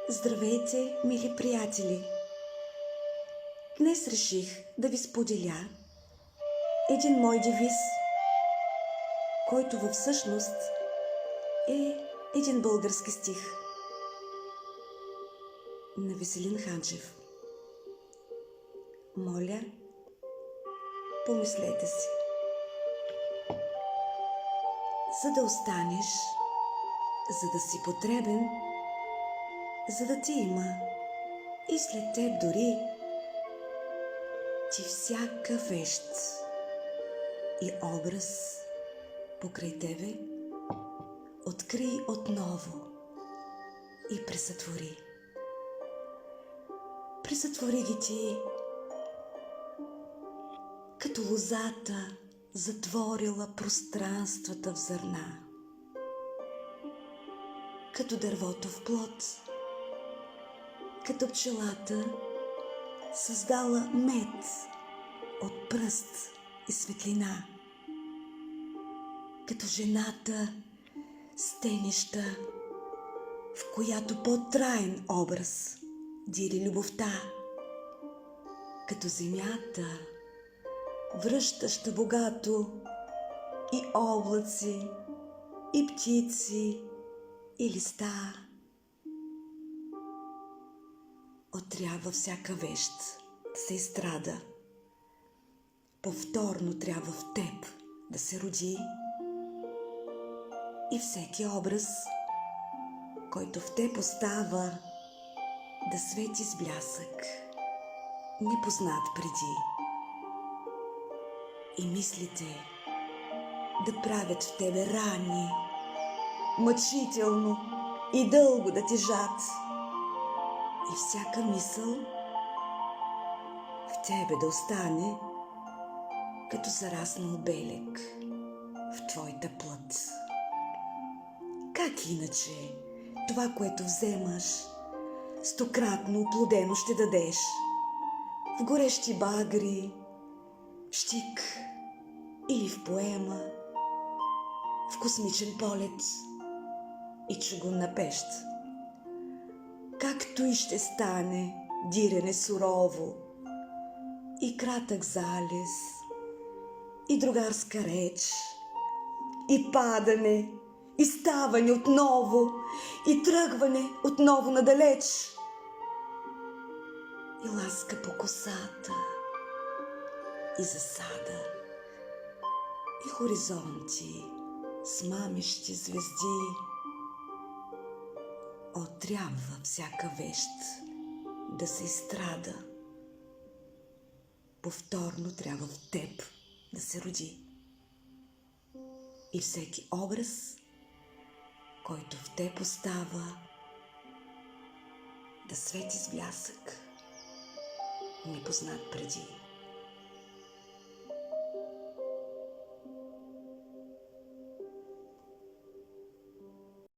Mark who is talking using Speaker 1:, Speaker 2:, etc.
Speaker 1: Здравейте, мили приятели! Днес реших да ви споделя един мой девиз, който във всъщност е един български стих на Веселин Ханчев. Моля, помислете си. За да останеш, за да си потребен, за да ти има и след теб дори, ти всяка вещ и образ покрай тебе открий отново и пресътвори. Пресътвори ги ти като лозата затворила пространствата в зърна, като дървото в плод, като пчелата създала мед от пръст и светлина, като жената стенища, в която по-траен образ дири любовта, като земята, връщаща богато и облаци, и птици, и листа. Отрябва всяка вещ да се изстрада. Повторно трябва в теб да се роди и всеки образ, който в теб остава, да свети с блясък, непознат преди. И мислите да правят в тебе рани, мъчително и дълго да тежат. И всяка мисъл в тебе да остане като зараснал белег в твоята плът. Как иначе това, което вземаш, стократно оплодено ще дадеш в горещи багри, в щик или в поема, в космичен полет и чугунна пещ. Както и ще стане дирене сурово, и кратък залез, и другарска реч, и падане, и ставане отново, и тръгване отново надалеч, и ласка по косата, и засада, и хоризонти с мамещи звезди. Трябва всяка вещ да се изстрада. Повторно трябва в теб да се роди. И всеки образ, който в теб остава, да свети с блясък, непознат преди.